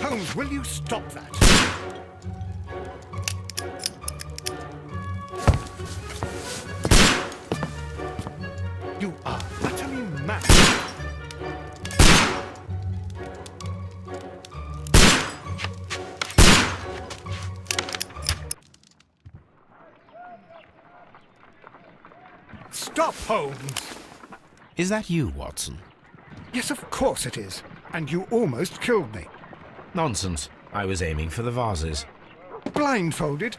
Holmes, will you stop that? You are utterly mad. Stop, Holmes! Is that you, Watson? Yes, of course it is. And you almost killed me. Nonsense. I was aiming for the vases. Blindfolded?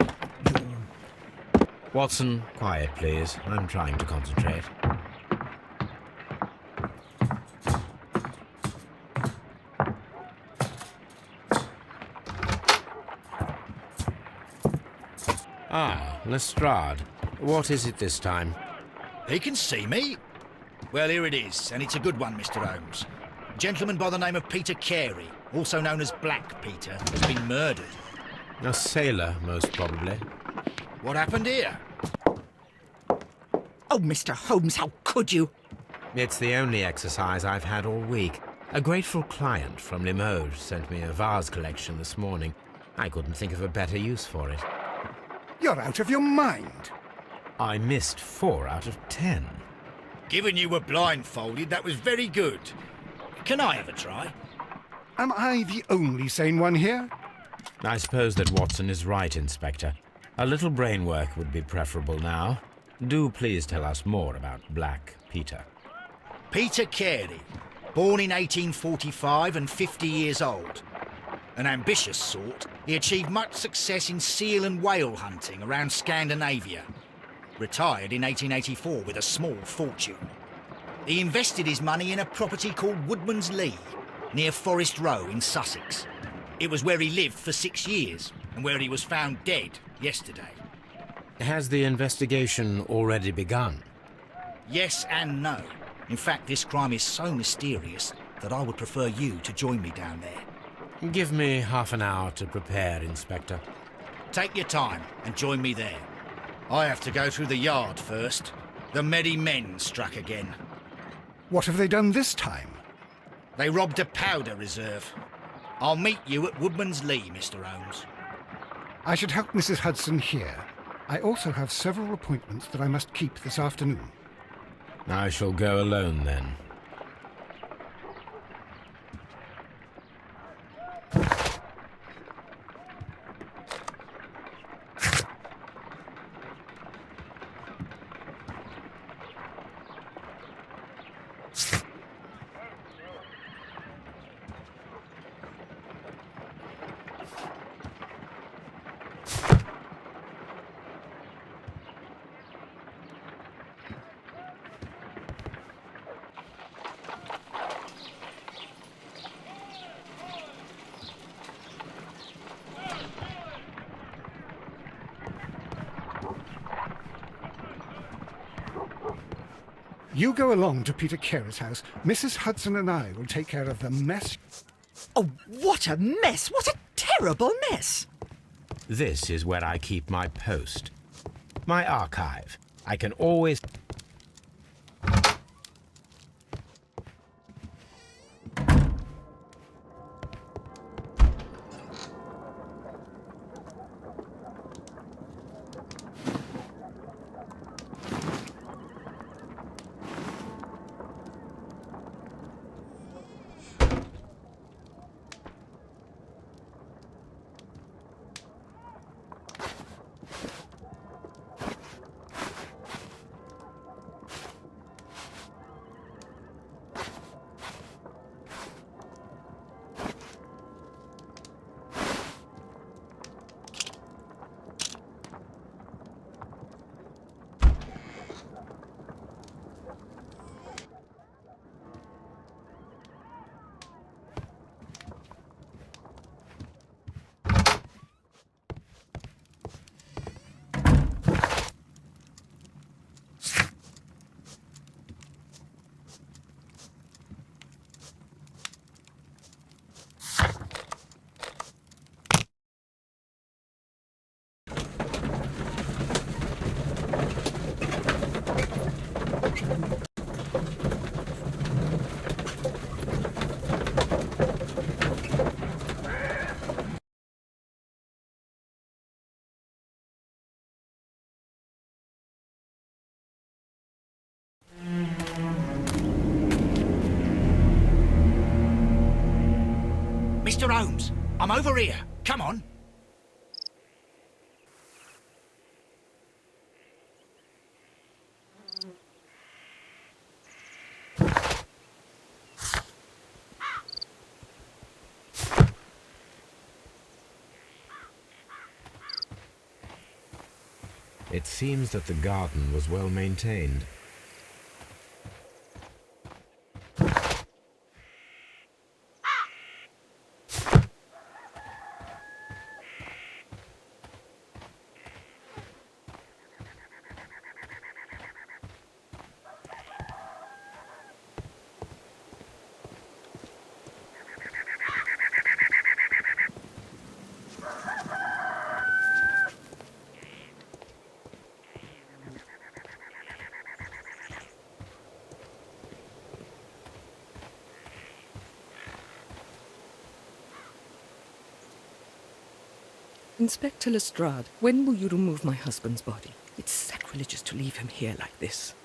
Watson, quiet, please. I'm trying to concentrate. Ah, Lestrade. What is it this time? He can see me. Well, here it is, and it's a good one, Mr. Holmes. A gentleman by the name of Peter Carey, also known as Black Peter, has been murdered. A sailor, most probably. What happened here? Oh, Mr. Holmes, how could you? It's the only exercise I've had all week. A grateful client from Limoges sent me a vase collection this morning. I couldn't think of a better use for it. You're out of your mind. I missed 4 out of 10. Given you were blindfolded, that was very good. Can I have a try? Am I the only sane one here? I suppose that Watson is right, Inspector. A little brain work would be preferable now. Do please tell us more about Black Peter. Peter Carey, born in 1845 and 50 years old. An ambitious sort, he achieved much success in seal and whale hunting around Scandinavia. Retired in 1884 with a small fortune. He invested his money in a property called Woodman's Lee, near Forest Row in Sussex. It was where he lived for 6 years, and where he was found dead yesterday. Has the investigation already begun? Yes and no. In fact, this crime is so mysterious that I would prefer you to join me down there. Give me half an hour to prepare, Inspector. Take your time and join me there. I have to go through the yard first. The merry men struck again. What have they done this time? They robbed a powder reserve. I'll meet you at Woodman's Lee, Mr. Holmes. I should help Mrs. Hudson here. I also have several appointments that I must keep this afternoon. I shall go alone, then. You go along to Peter Carey's house. Mrs. Hudson and I will take care of the mess. Oh, what a mess! What a terrible mess! This is where I keep my post. My archive. I can always... Mr. Holmes, I'm over here. Come on. It seems that the garden was well maintained. Inspector Lestrade, when will you remove my husband's body? It's sacrilegious to leave him here like this.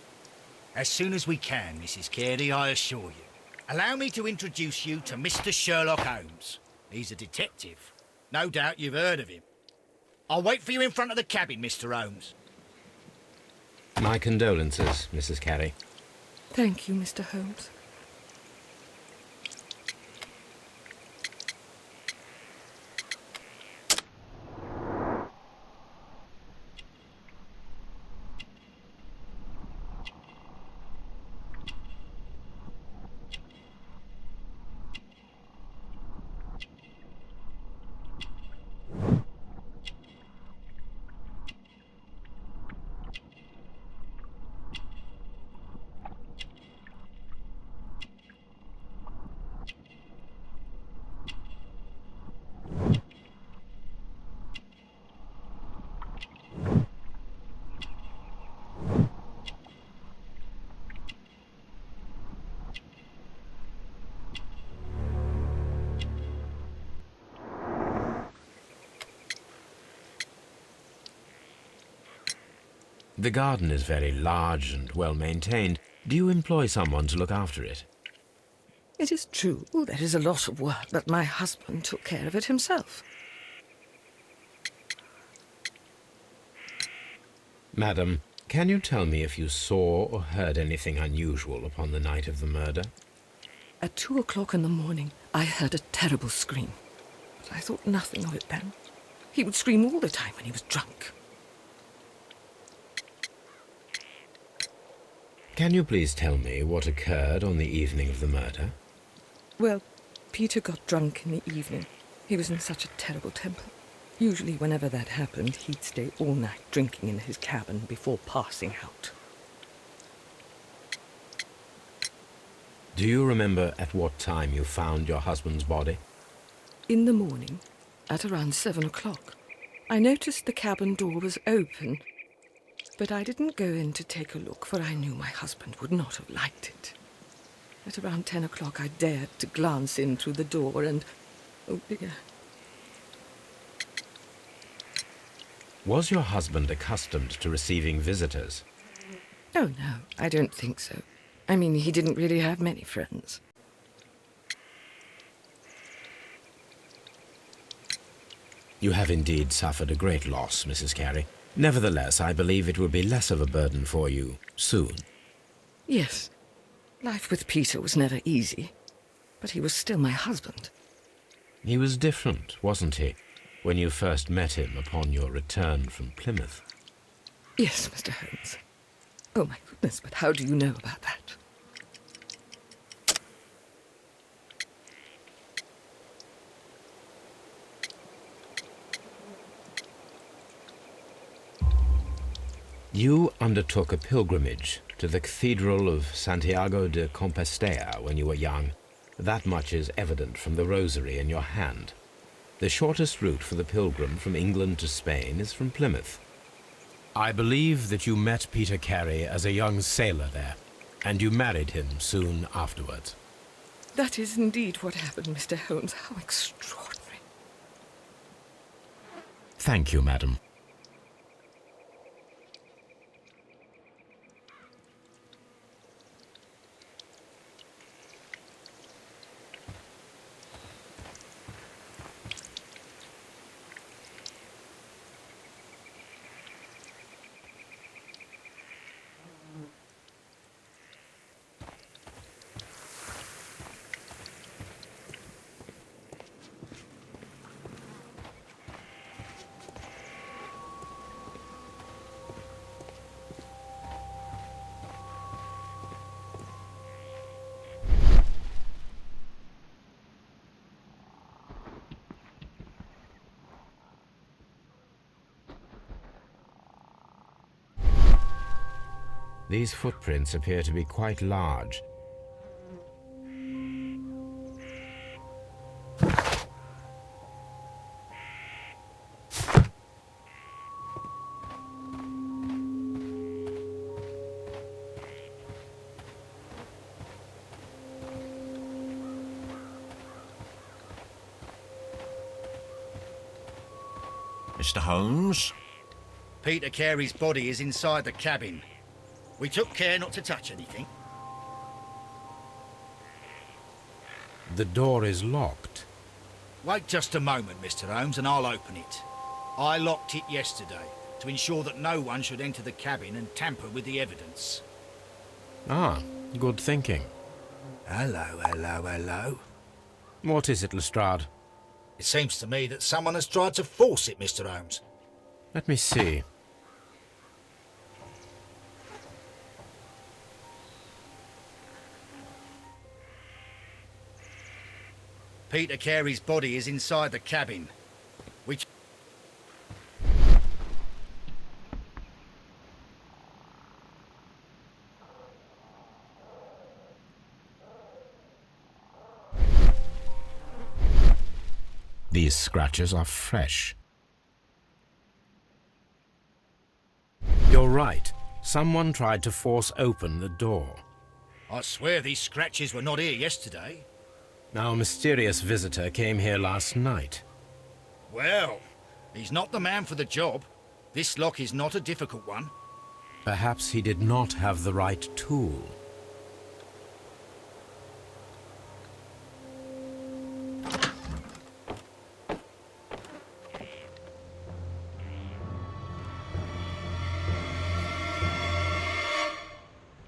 As soon as we can, Mrs. Carey, I assure you. Allow me to introduce you to Mr. Sherlock Holmes. He's a detective. No doubt you've heard of him. I'll wait for you in front of the cabin, Mr. Holmes. My condolences, Mrs. Carey. Thank you, Mr. Holmes. The garden is very large and well maintained. Do you employ someone to look after it? It is true, there is a lot of work, but my husband took care of it himself. Madam, can you tell me if you saw or heard anything unusual upon the night of the murder? At 2 o'clock in the morning, I heard a terrible scream, but I thought nothing of it then. He would scream all the time when he was drunk. Can you please tell me what occurred on the evening of the murder? Well, Peter got drunk in the evening. He was in such a terrible temper. Usually whenever that happened, he'd stay all night drinking in his cabin before passing out. Do you remember at what time you found your husband's body? In the morning, at around 7 o'clock. I noticed the cabin door was open, but I didn't go in to take a look, for I knew my husband would not have liked it. At around 10 o'clock, I dared to glance in through the door and... oh dear. Was your husband accustomed to receiving visitors? Oh, no, I don't think so. I mean, he didn't really have many friends. You have indeed suffered a great loss, Mrs. Carey. Nevertheless, I believe it will be less of a burden for you soon. Yes. Life with Peter was never easy, but he was still my husband. He was different, wasn't he, when you first met him upon your return from Plymouth? Yes, Mr. Holmes. Oh, my goodness, but how do you know about that? You undertook a pilgrimage to the Cathedral of Santiago de Compostela when you were young. That much is evident from the rosary in your hand. The shortest route for the pilgrim from England to Spain is from Plymouth. I believe that you met Peter Carey as a young sailor there, and you married him soon afterwards. That is indeed what happened, Mr. Holmes. How extraordinary. Thank you, madam. These footprints appear to be quite large. Mr. Holmes? Peter Carey's body is inside the cabin. We took care not to touch anything. The door is locked. Wait just a moment, Mr. Holmes, and I'll open it. I locked it yesterday to ensure that no one should enter the cabin and tamper with the evidence. Ah, good thinking. Hello, hello, hello. What is it, Lestrade? It seems to me that someone has tried to force it, Mr. Holmes. Let me see. Peter Carey's body is inside the cabin. We... These scratches are fresh. You're right. Someone tried to force open the door. I swear these scratches were not here yesterday. Our mysterious visitor came here last night. Well, he's not the man for the job. This lock is not a difficult one. Perhaps he did not have the right tool.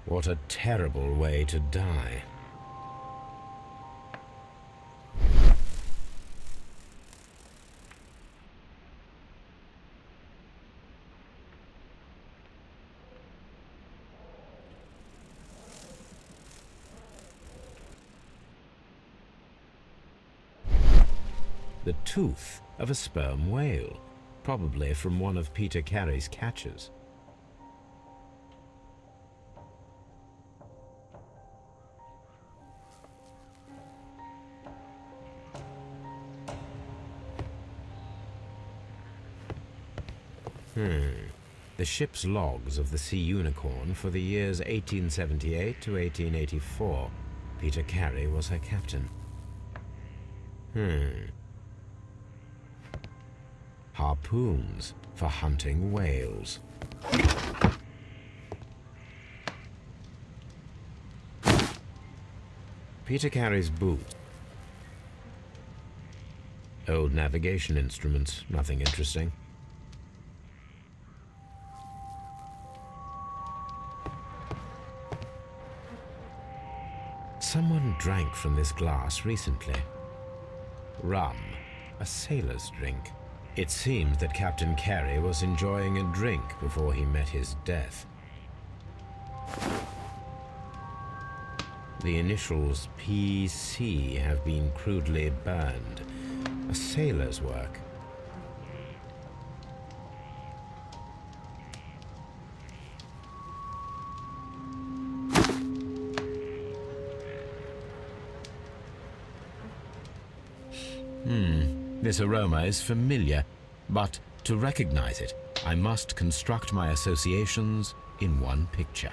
What a terrible way to die. The tooth of a sperm whale, probably from one of Peter Carey's catches. The ship's logs of the Sea Unicorn for the years 1878 to 1884. Peter Carey was her captain. Harpoons for hunting whales. Peter Carey's boots. Old navigation instruments, nothing interesting. Someone drank from this glass recently. Rum, a sailor's drink. It seems that Captain Carey was enjoying a drink before he met his death. The initials PC have been crudely burned. A sailor's work. This aroma is familiar, but to recognize it, I must construct my associations in one picture.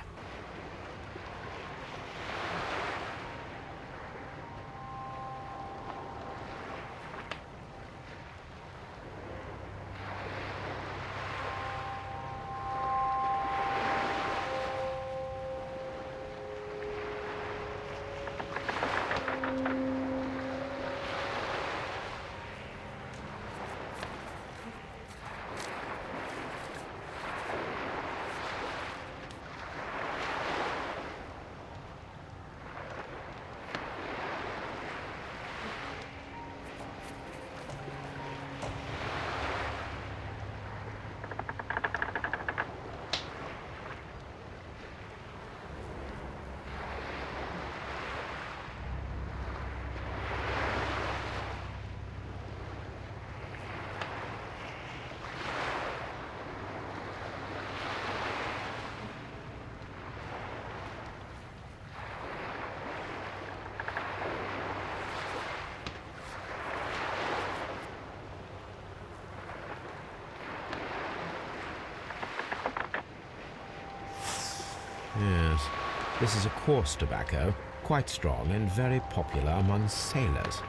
This is a coarse tobacco, quite strong and very popular among sailors.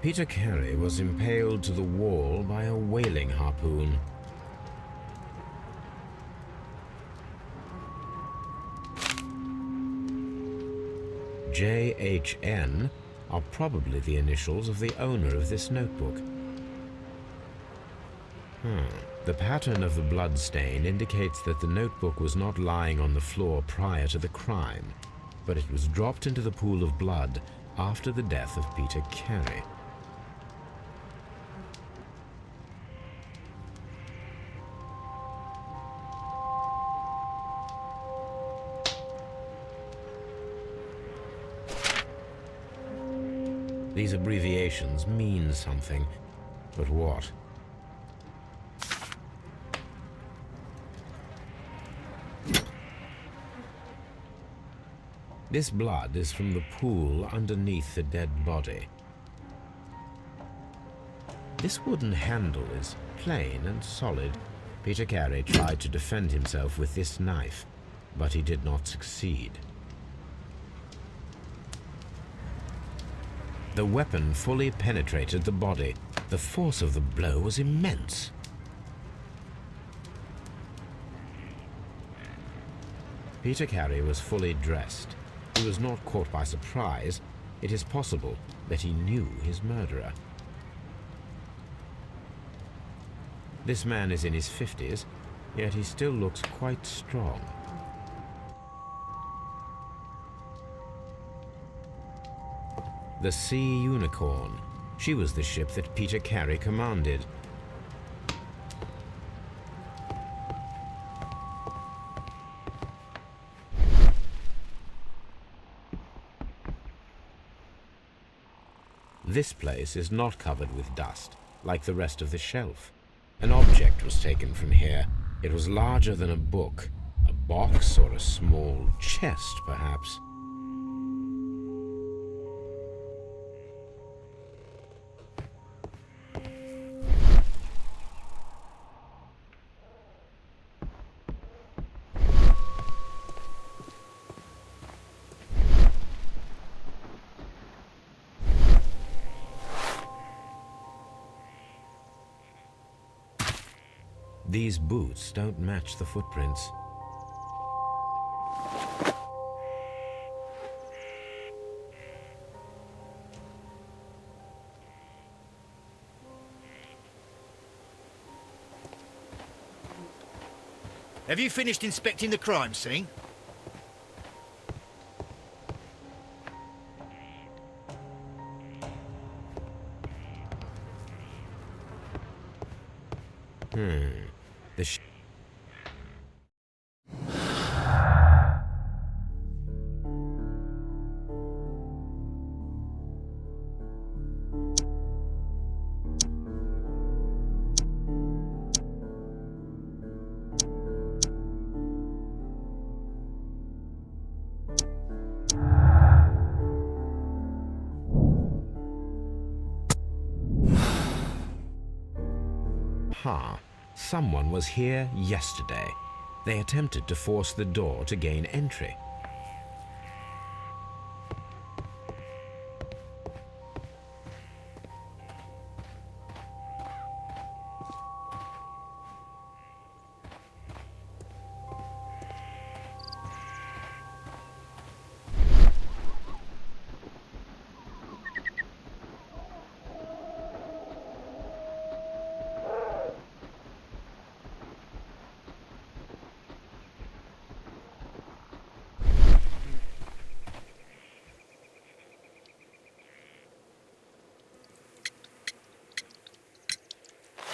Peter Carey was impaled to the wall by a whaling harpoon. JHN are probably the initials of the owner of this notebook. The pattern of the blood stain indicates that the notebook was not lying on the floor prior to the crime, but it was dropped into the pool of blood after the death of Peter Carey. These abbreviations mean something, but what? This blood is from the pool underneath the dead body. This wooden handle is plain and solid. Peter Carey tried to defend himself with this knife, but he did not succeed. The weapon fully penetrated the body. The force of the blow was immense. Peter Carey was fully dressed. He was not caught by surprise. It is possible that he knew his murderer. This man is in his 50s, yet he still looks quite strong. The Sea Unicorn. She was the ship that Peter Carey commanded. This place is not covered with dust, like the rest of the shelf. An object was taken from here. It was larger than a book, a box or a small chest, perhaps. These boots don't match the footprints. Have you finished inspecting the crime scene? The Someone was here yesterday. They attempted to force the door to gain entry.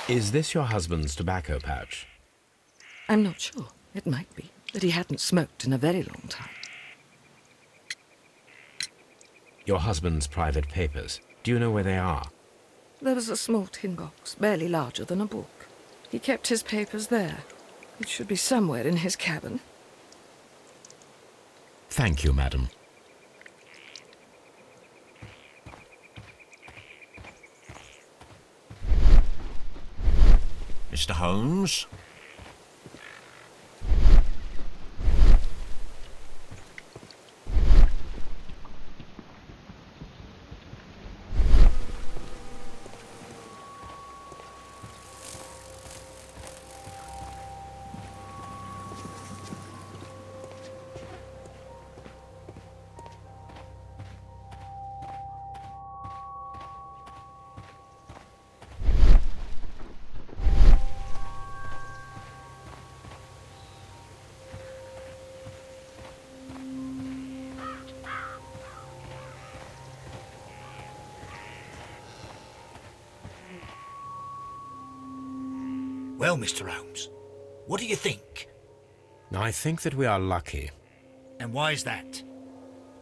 Is this your husband's tobacco pouch? I'm not sure. It might be, but he hadn't smoked in a very long time. Your husband's private papers. Do you know where they are? There was a small tin box, barely larger than a book. He kept his papers there. It should be somewhere in his cabin. Thank you, madam. Mr. Holmes? Well, Mr. Holmes, what do you think? I think that we are lucky, And why is that?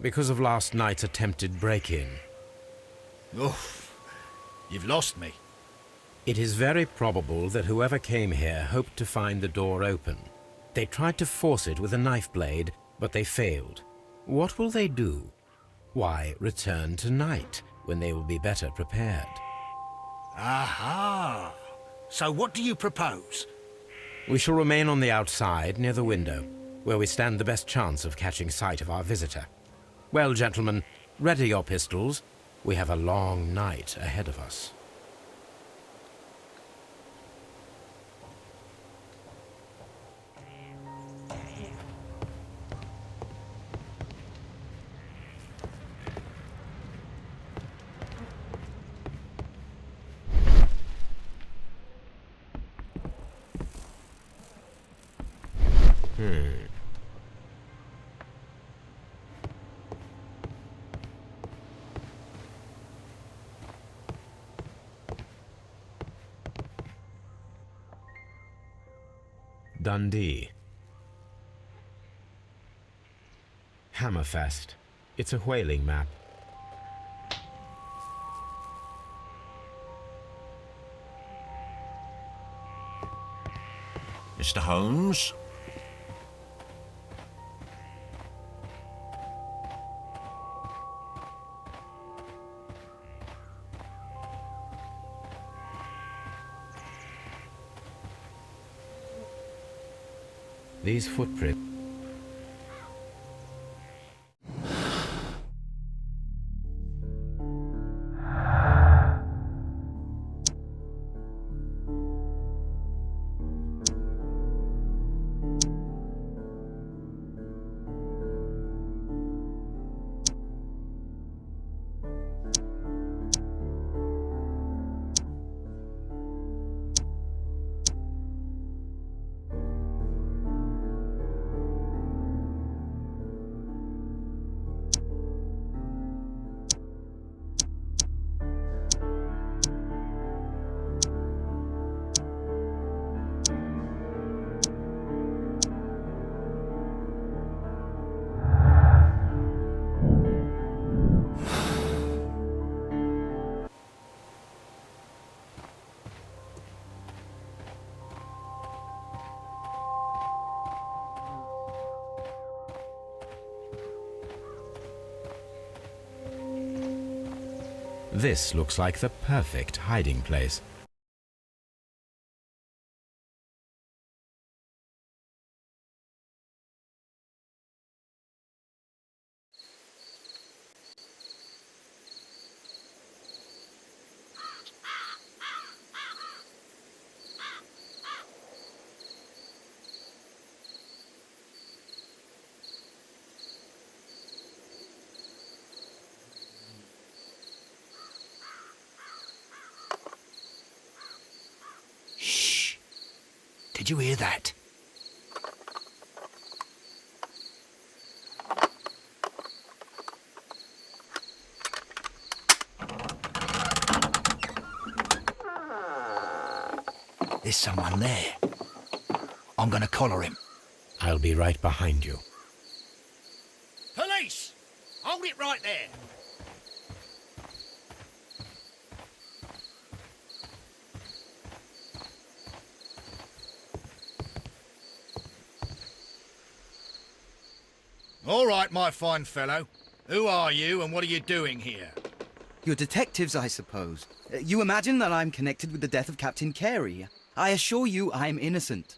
because of last night's attempted break-in. Oof, you've lost me. It is very probable that whoever came here hoped to find the door open. They tried to force it with a knife blade, but they failed. What will they do? Why, return tonight, when they will be better prepared. Aha! So what do you propose? We shall remain on the outside, near the window, where we stand the best chance of catching sight of our visitor. Well, gentlemen, ready your pistols. We have a long night ahead of us. Dundee. Hammerfest. It's a whaling map. Mr. Holmes? These footprints. This looks like the perfect hiding place. Did you hear that? There's someone there. I'm gonna collar him. I'll be right behind you. Police! Hold it right there. All right, my fine fellow. Who are you and what are you doing here? You're detectives, I suppose. You imagine that I'm connected with the death of Captain Carey. I assure you I'm innocent.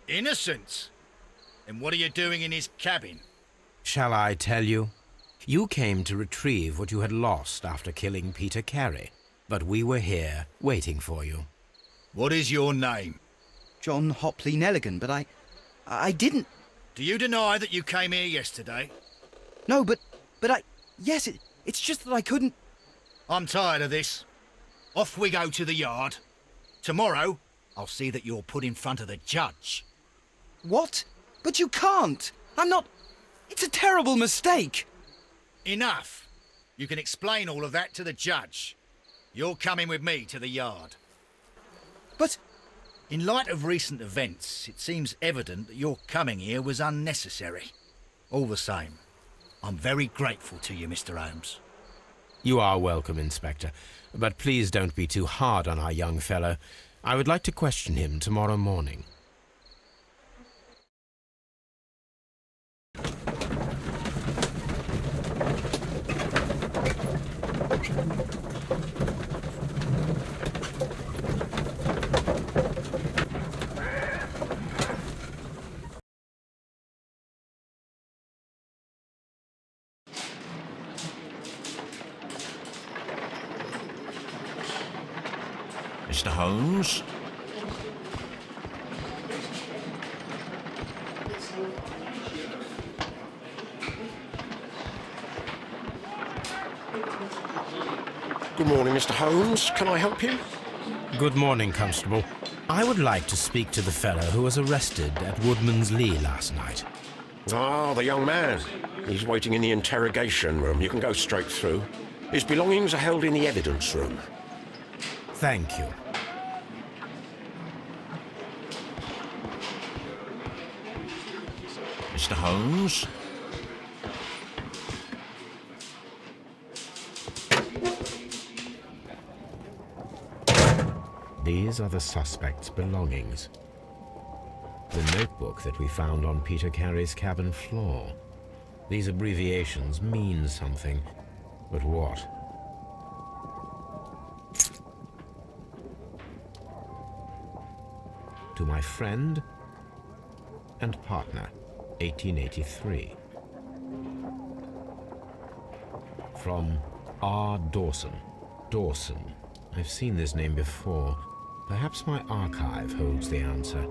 Innocent? And what are you doing in his cabin? Shall I tell you? You came to retrieve what you had lost after killing Peter Carey, but we were here waiting for you. What is your name? John Hopley Nelligan, but I didn't... Do you deny that you came here yesterday? No, but I... Yes, it's just that I couldn't... I'm tired of this. Off we go to the yard. Tomorrow, I'll see that you're put in front of the judge. What? But you can't! I'm not... It's a terrible mistake! Enough! You can explain all of that to the judge. You're coming with me to the yard. But... In light of recent events, it seems evident that your coming here was unnecessary. All the same, I'm very grateful to you, Mr. Holmes. You are welcome, Inspector, but please don't be too hard on our young fellow. I would like to question him tomorrow morning. Mr. Holmes? Good morning, Mr. Holmes. Can I help you? Good morning, Constable. I would like to speak to the fellow who was arrested at Woodman's Lee last night. Ah, the young man. He's waiting in the interrogation room. You can go straight through. His belongings are held in the evidence room. Thank you. Mr. Holmes? These are the suspect's belongings. The notebook that we found on Peter Carey's cabin floor. These abbreviations mean something, but what? To my friend and partner, 1883. From R. Dawson. Dawson. I've seen this name before. Perhaps my archive holds the answer.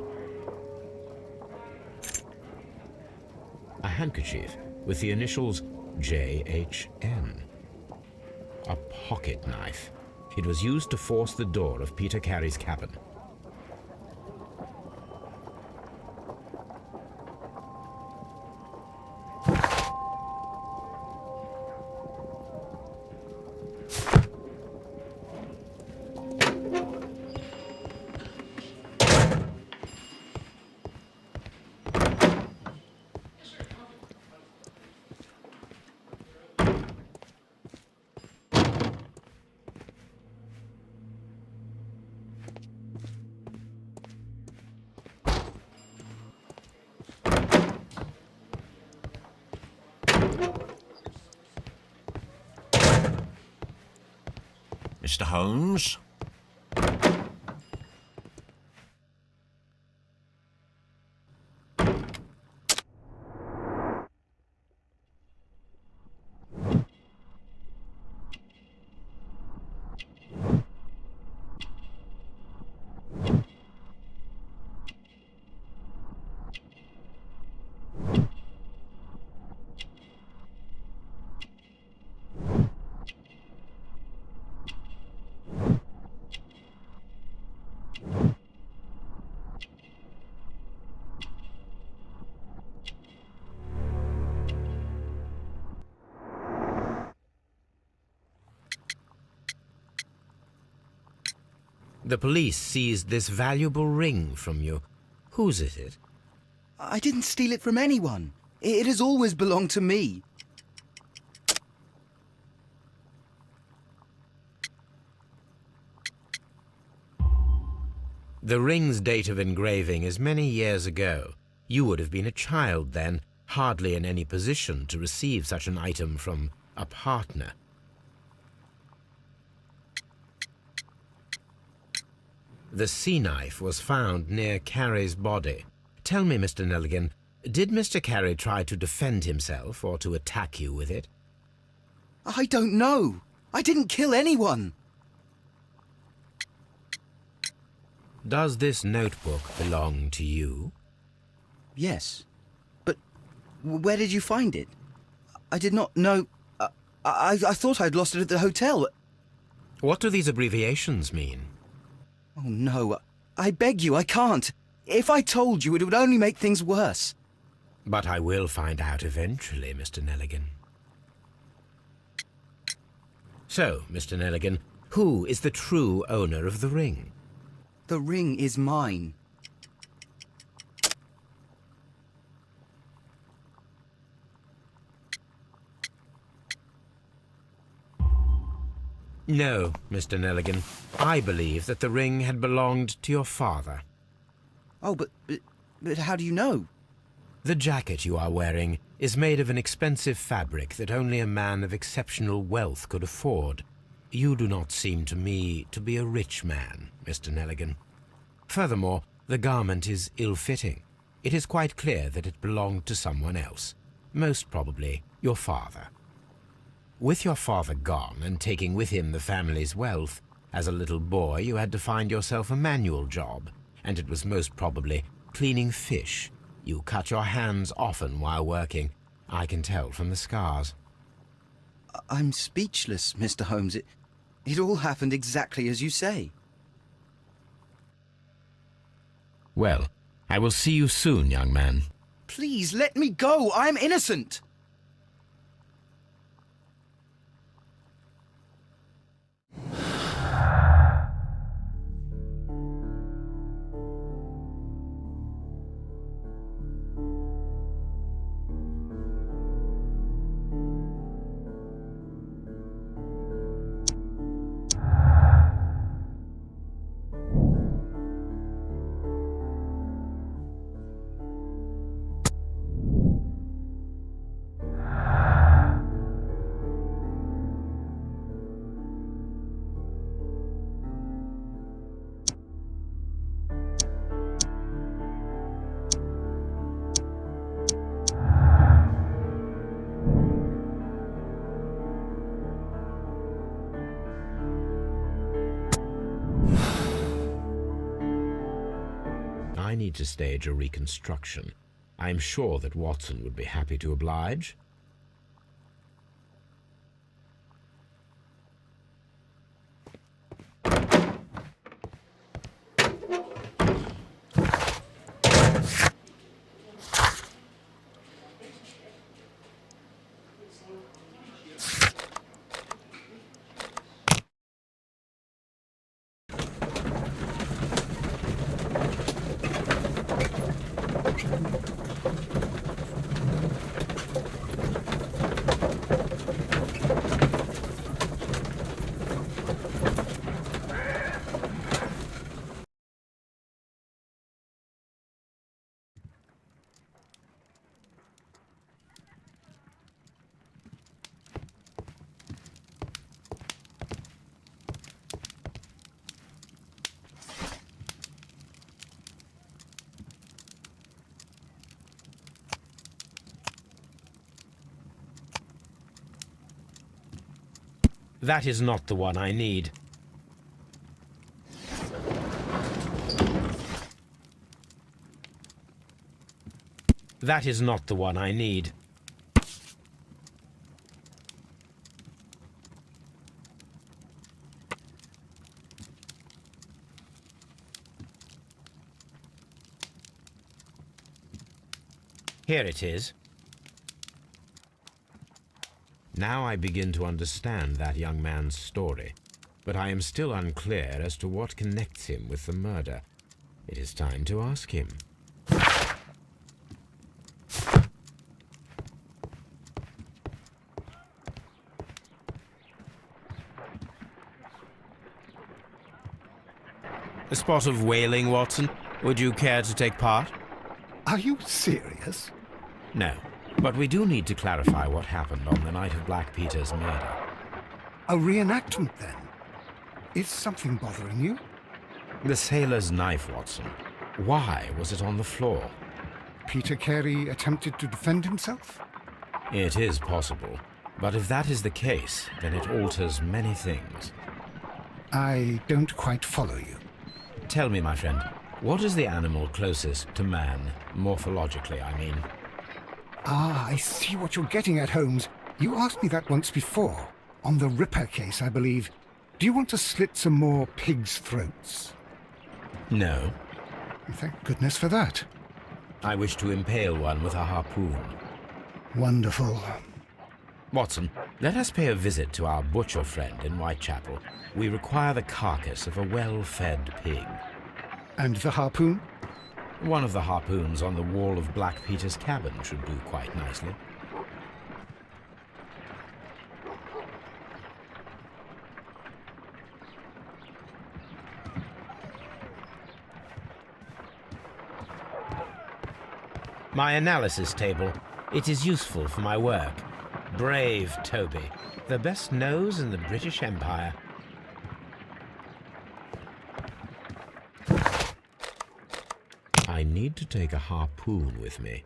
A handkerchief with the initials J.H.N. A pocket knife. It was used to force the door of Peter Carey's cabin. Mr. Holmes? The police seized this valuable ring from you. Whose is it? I didn't steal it from anyone. It has always belonged to me. The ring's date of engraving is many years ago. You would have been a child then, hardly in any position to receive such an item from a partner. The sea knife was found near Carey's body. Tell me, Mr. Nelligan, did Mr. Carey try to defend himself or to attack you with it? I don't know. I didn't kill anyone. Does this notebook belong to you? Yes. But where did you find it? I did not know... I thought I'd lost it at the hotel. What do these abbreviations mean? Oh, no. I beg you, I can't. If I told you, it would only make things worse. But I will find out eventually, Mr. Nelligan. So, Mr. Nelligan, who is the true owner of the ring? The ring is mine. No, Mr. Nelligan. I believe that the ring had belonged to your father. Oh, but how do you know? The jacket you are wearing is made of an expensive fabric that only a man of exceptional wealth could afford. You do not seem to me to be a rich man, Mr. Nelligan. Furthermore, the garment is ill-fitting. It is quite clear that it belonged to someone else, most probably your father. With your father gone and taking with him the family's wealth, as a little boy you had to find yourself a manual job, and it was most probably cleaning fish. You cut your hands often while working. I can tell from the scars. I'm speechless, Mr. Holmes. It all happened exactly as you say. Well, I will see you soon, young man. Please, let me go. I'm innocent. I need to stage a reconstruction. I am sure that Watson would be happy to oblige. That is not the one I need. That is not the one I need. Here it is. Now I begin to understand that young man's story, but I am still unclear as to what connects him with the murder. It is time to ask him. A spot of whaling, Watson. Would you care to take part? Are you serious? No, but we do need to clarify what happened on the night of Black Peter's murder. A reenactment, then? Is something bothering you? The sailor's knife, Watson. Why was it on the floor? Peter Carey attempted to defend himself? It is possible. But if that is the case, then it alters many things. I don't quite follow you. Tell me, my friend, what is the animal closest to man, morphologically, I mean? Ah, I see what you're getting at, Holmes. You asked me that once before. On the Ripper case, I believe. Do you want to slit some more pigs' throats? No. Thank goodness for that. I wish to impale one with a harpoon. Wonderful. Watson, let us pay a visit to our butcher friend in Whitechapel. We require the carcass of a well-fed pig. And the harpoon? One of the harpoons on the wall of Black Peter's cabin should do quite nicely. My analysis table. It is useful for my work. Brave Toby. The best nose in the British Empire. I need to take a harpoon with me.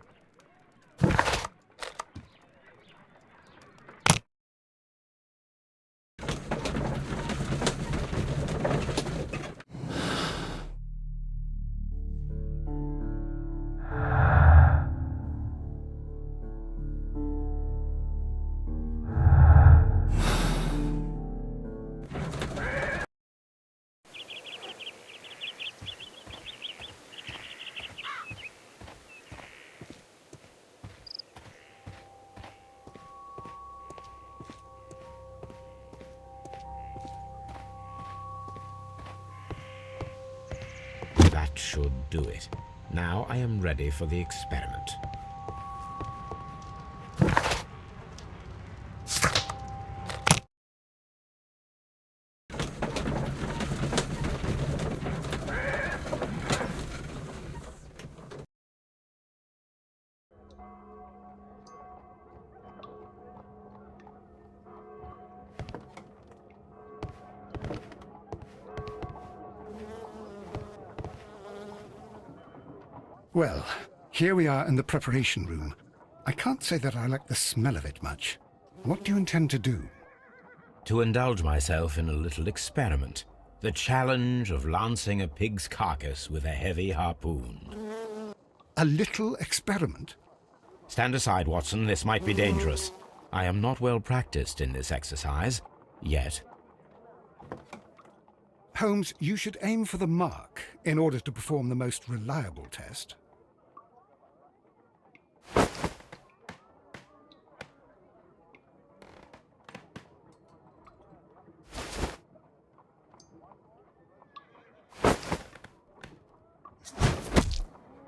That should do it. Now I am ready for the experiment. Well, here we are in the preparation room. I can't say that I like the smell of it much. What do you intend to do? To indulge myself in a little experiment. The challenge of lancing a pig's carcass with a heavy harpoon. A little experiment? Stand aside, Watson. This might be dangerous. I am not well practiced in this exercise. Yet. Holmes, you should aim for the mark in order to perform the most reliable test.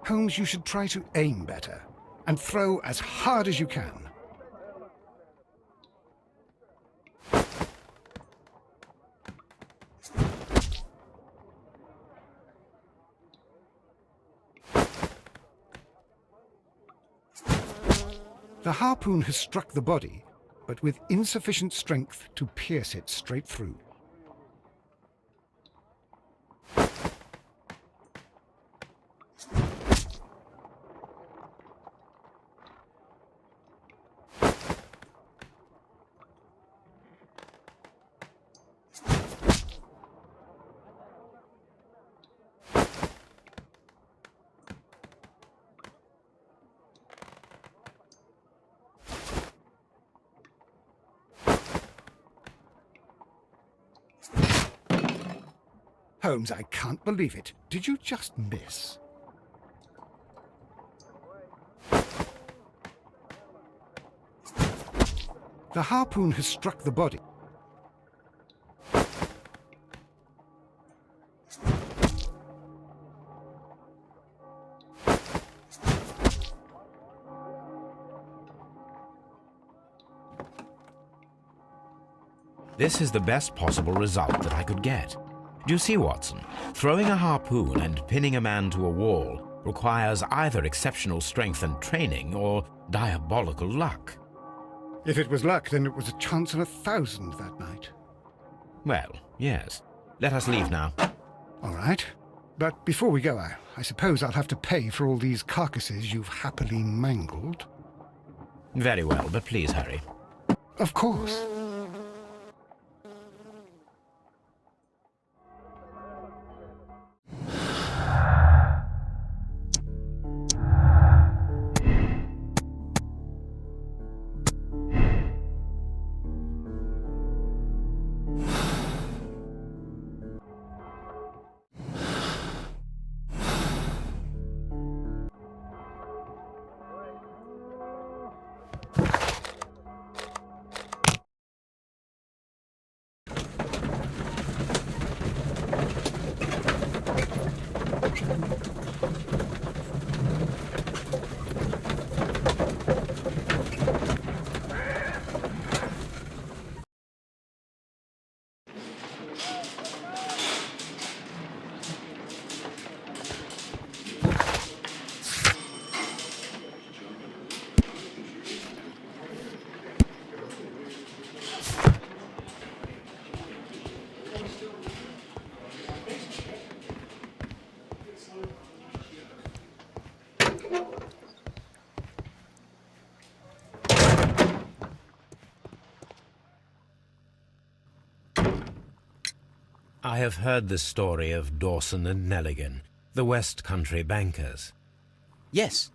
Holmes, you should try to aim better and throw as hard as you can. The harpoon has struck the body, but with insufficient strength to pierce it straight through. Holmes, I can't believe it. Did you just miss? The harpoon has struck the body. This is the best possible result that I could get. Do you see, Watson? Throwing a harpoon and pinning a man to a wall requires either exceptional strength and training or diabolical luck. If it was luck, then it was a chance in 1,000 that night. Well, yes. Let us leave now. All right. But before we go, I suppose I'll have to pay for all these carcasses you've happily mangled. Very well, but please hurry. Of course. I have heard the story of Dawson and Nelligan, the West Country bankers. Yes.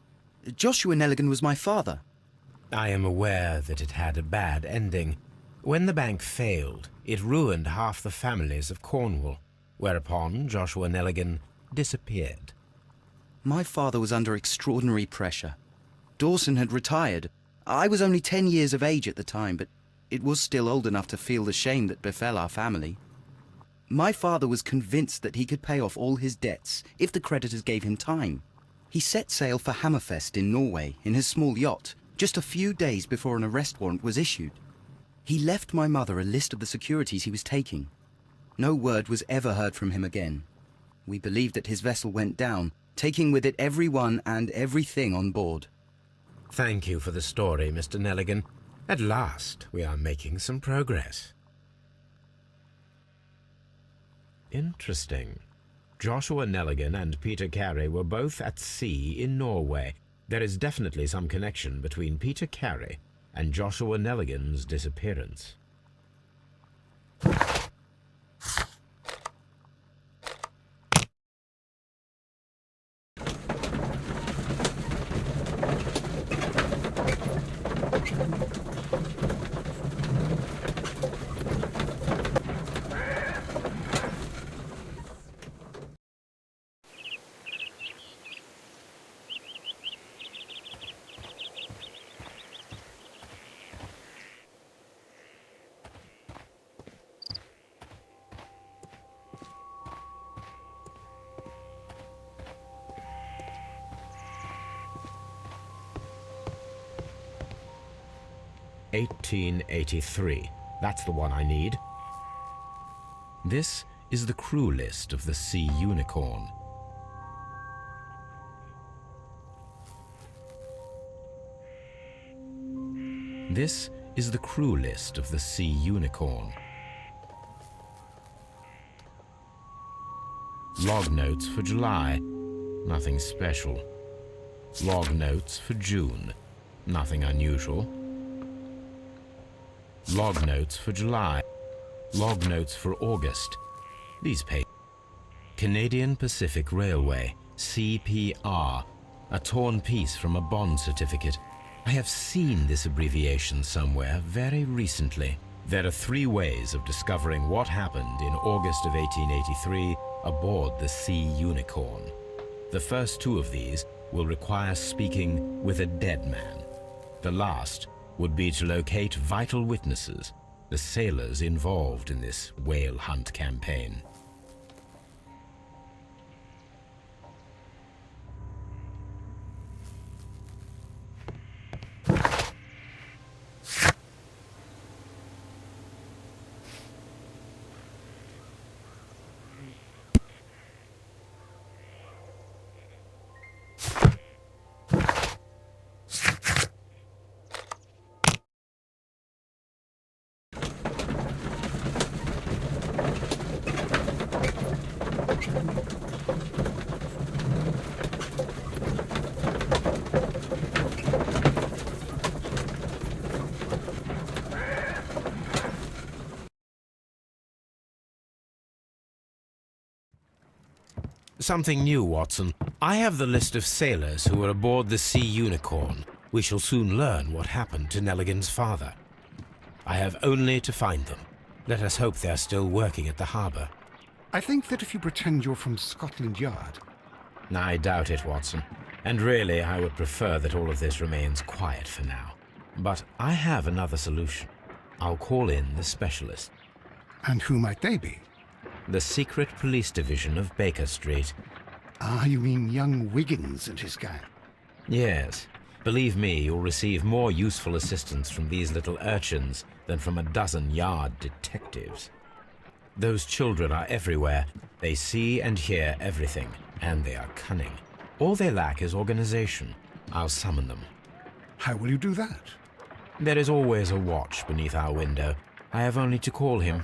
Joshua Nelligan was my father. I am aware that it had a bad ending. When the bank failed, it ruined half the families of Cornwall, whereupon Joshua Nelligan disappeared. My father was under extraordinary pressure. Dawson had retired. I was only 10 years of age at the time, but it was still old enough to feel the shame that befell our family. My father was convinced that he could pay off all his debts if the creditors gave him time. He set sail for Hammerfest in Norway in his small yacht, just a few days before an arrest warrant was issued. He left my mother a list of the securities he was taking. No word was ever heard from him again. We believe that his vessel went down, taking with it everyone and everything on board. Thank you for the story, Mr. Nelligan. At last, we are making some progress. Interesting. Joshua Nelligan and Peter Carey were both at sea in Norway. There is definitely some connection between Peter Carey and Joshua Nelligan's disappearance. (1883). That's the one I need. This is the crew list of the Sea Unicorn. This is the crew list of the Sea Unicorn. Log notes for July. Nothing special. Log notes for June. Nothing unusual. Log notes for July. Log notes for August. These pages. Canadian Pacific Railway, CPR, a torn piece from a bond certificate. I have seen this abbreviation somewhere very recently. There are 3 ways of discovering what happened in August of 1883 aboard the Sea Unicorn. The first 2 of these will require speaking with a dead man. The last would be to locate vital witnesses, the sailors involved in this whale hunt campaign. Something new, Watson. I have the list of sailors who were aboard the Sea Unicorn. We shall soon learn what happened to Nelligan's father. I have only to find them. Let us hope they're still working at the harbour. I think that if you pretend you're from Scotland Yard... I doubt it, Watson. And really, I would prefer that all of this remains quiet for now. But I have another solution. I'll call in the specialist. And who might they be? The secret police division of Baker Street. Ah, you mean young Wiggins and his gang? Yes. Believe me, you'll receive more useful assistance from these little urchins than from a dozen yard detectives. Those children are everywhere. They see and hear everything, and they are cunning. All they lack is organization. I'll summon them. How will you do that? There is always a watch beneath our window. I have only to call him.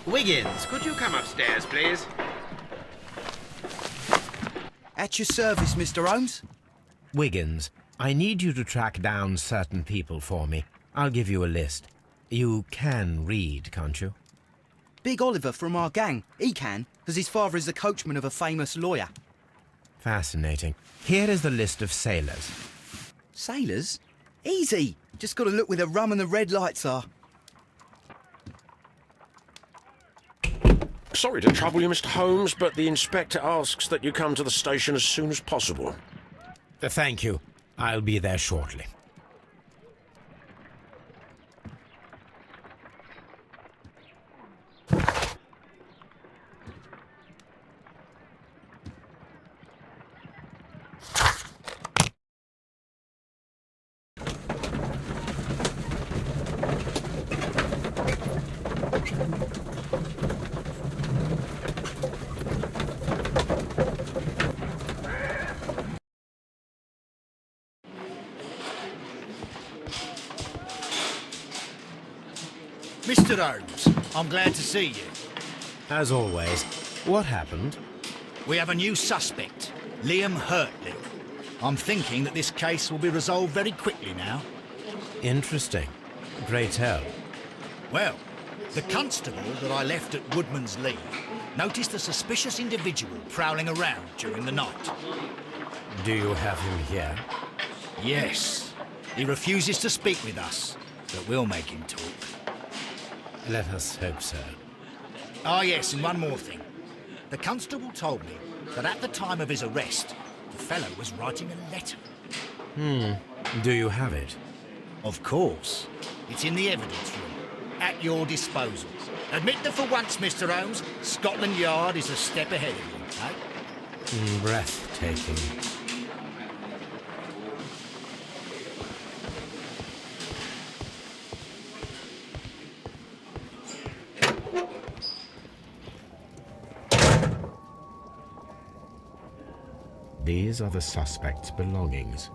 Wiggins, could you come upstairs, please? At your service, Mr. Holmes. Wiggins, I need you to track down certain people for me. I'll give you a list. You can read, can't you? Big Oliver from our gang. He can, because his father is the coachman of a famous lawyer. Fascinating. Here is the list of sailors. Sailors? Easy. Just got to look where the rum and the red lights are. Sorry to trouble you, Mr. Holmes, but the inspector asks that you come to the station as soon as possible. Thank you. I'll be there shortly. Mr. Holmes, I'm glad to see you. As always, what happened? We have a new suspect, Liam Hurtley. I'm thinking that this case will be resolved very quickly now. Interesting. Pray tell. Well, the constable that I left at Woodman's Lee noticed a suspicious individual prowling around during the night. Do you have him here? Yes. He refuses to speak with us, but we'll make him talk. Let us hope so. Ah, yes, and one more thing. The constable told me that at the time of his arrest, the fellow was writing a letter. Do you have it? Of course. It's in the evidence room, at your disposal. Admit that for once, Mr. Holmes, Scotland Yard is a step ahead of you, eh? Breathtaking. These are the suspect's belongings.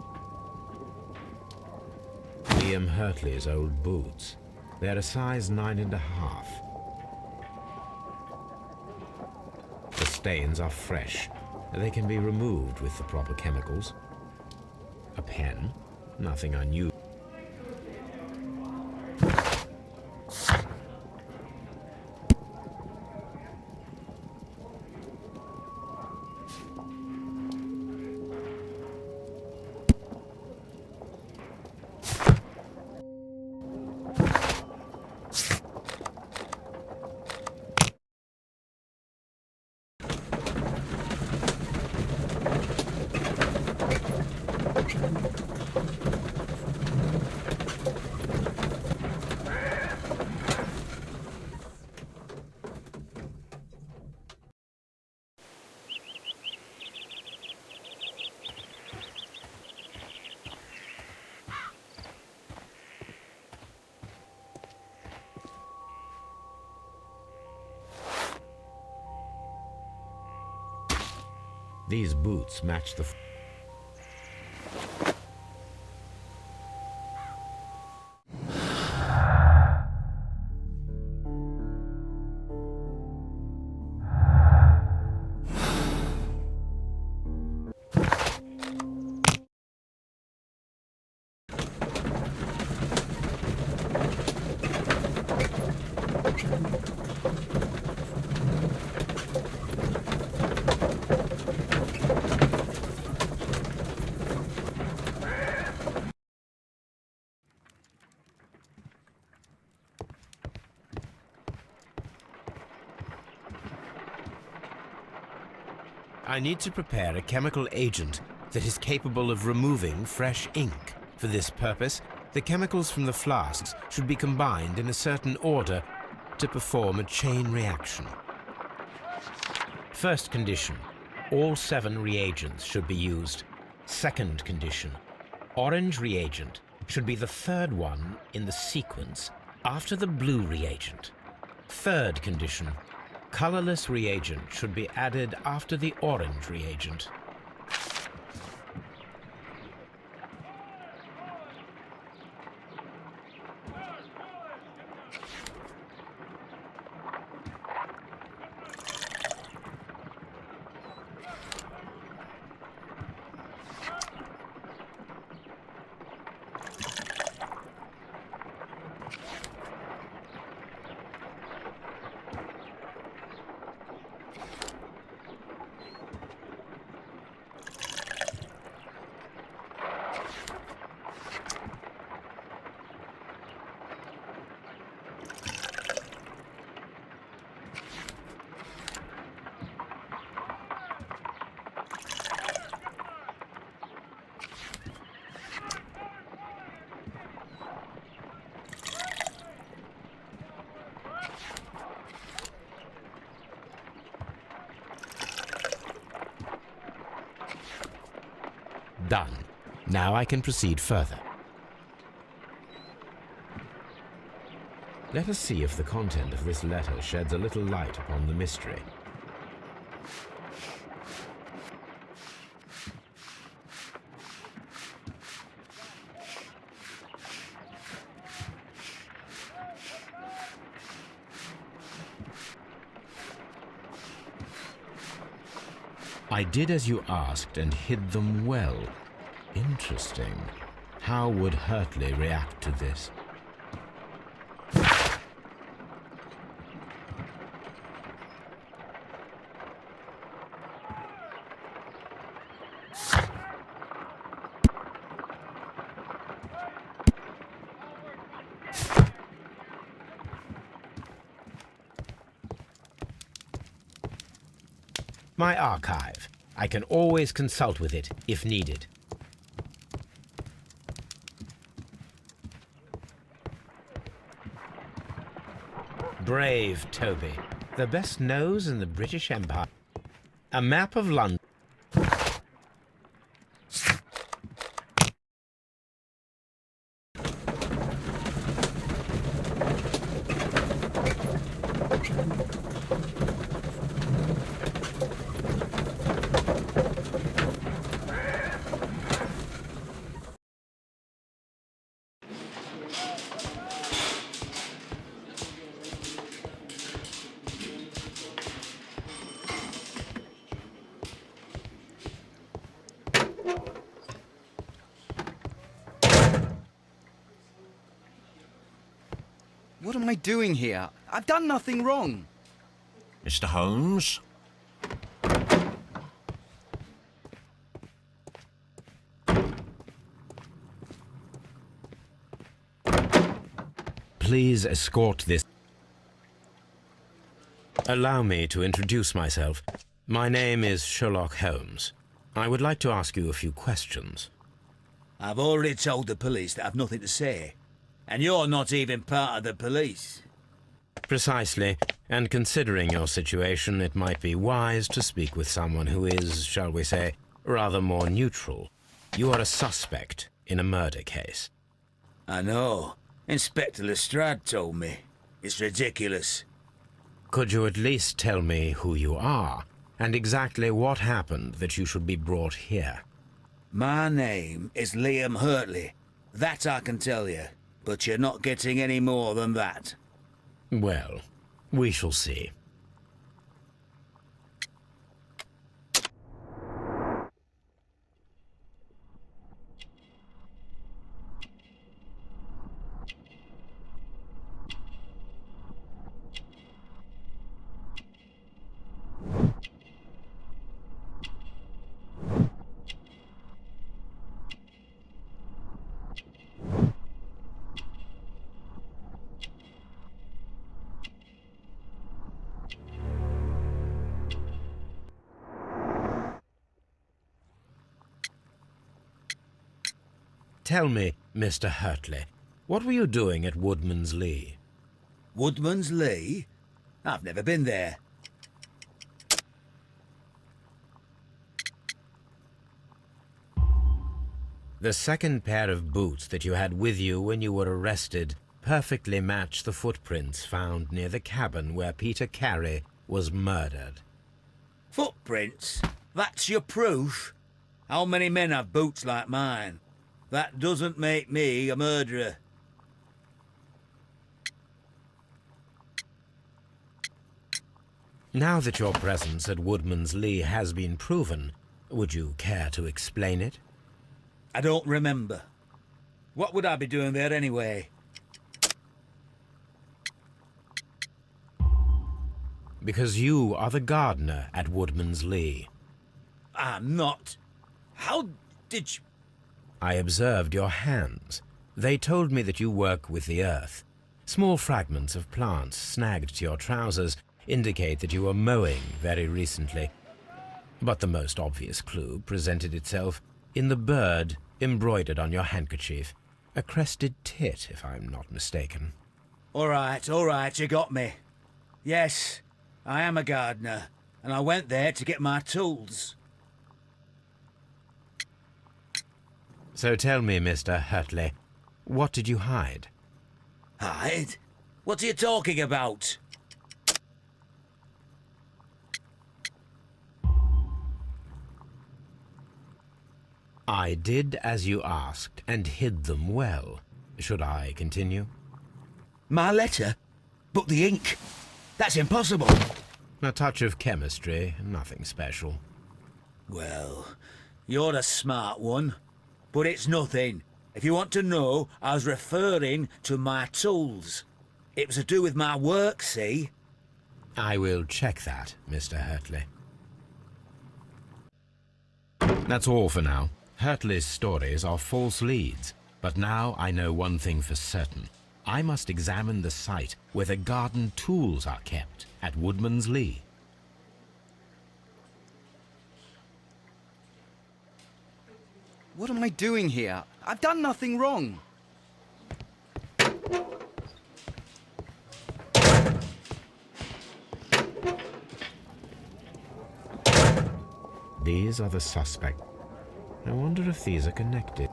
Liam Hurtley's old boots. They're a size 9.5. The stains are fresh. They can be removed with the proper chemicals. A pen? Nothing unusual. These boots match the I need to prepare a chemical agent that is capable of removing fresh ink. For this purpose, the chemicals from the flasks should be combined in a certain order to perform a chain reaction. First condition, all 7 reagents should be used. Second condition, orange reagent should be the third one in the sequence after the blue reagent. Third condition, colorless reagent should be added after the orange reagent. Done. Now I can proceed further. Let us see if the content of this letter sheds a little light upon the mystery. I did as you asked and hid them well. Interesting. How would Hurtley react to this? My archive. I can always consult with it if needed. Brave Toby. The best nose in the British Empire. A map of London. What am I doing here? I've done nothing wrong. Mr. Holmes? Please escort this. Allow me to introduce myself. My name is Sherlock Holmes. I would like to ask you a few questions. I've already told the police that I've nothing to say. And you're not even part of the police. Precisely. And considering your situation, it might be wise to speak with someone who is, shall we say, rather more neutral. You are a suspect in a murder case. I know. Inspector Lestrade told me. It's ridiculous. Could you at least tell me who you are, and exactly what happened that you should be brought here? My name is Liam Hurtley. That I can tell you. But you're not getting any more than that. Well, we shall see. Tell me, Mr. Hurtley, what were you doing at Woodman's Lee? Woodman's Lee? I've never been there. The second pair of boots that you had with you when you were arrested perfectly match the footprints found near the cabin where Peter Carey was murdered. Footprints? That's your proof? How many men have boots like mine? That doesn't make me a murderer. Now that your presence at Woodman's Lee has been proven, would you care to explain it? I don't remember. What would I be doing there anyway? Because you are the gardener at Woodman's Lee. I'm not. How did you... I observed your hands. They told me that you work with the earth. Small fragments of plants snagged to your trousers indicate that you were mowing very recently. But the most obvious clue presented itself in the bird embroidered on your handkerchief. A crested tit, if I'm not mistaken. All right, you got me. Yes, I am a gardener, and I went there to get my tools. So tell me, Mr. Hurtley, what did you hide? Hide? What are you talking about? I did as you asked, and hid them well. Should I continue? My letter? But the ink? That's impossible. A touch of chemistry, nothing special. Well, you're a smart one. But it's nothing. If you want to know, I was referring to my tools. It was to do with my work, see? I will check that, Mr. Hurtley. That's all for now. Hurtley's stories are false leads, but now I know one thing for certain. I must examine the site where the garden tools are kept at Woodman's Lee. What am I doing here? I've done nothing wrong. These are the suspects. I wonder if these are connected.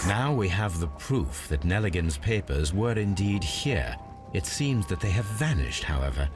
Now we have the proof that Nelligan's papers were indeed here. It seems that they have vanished, however.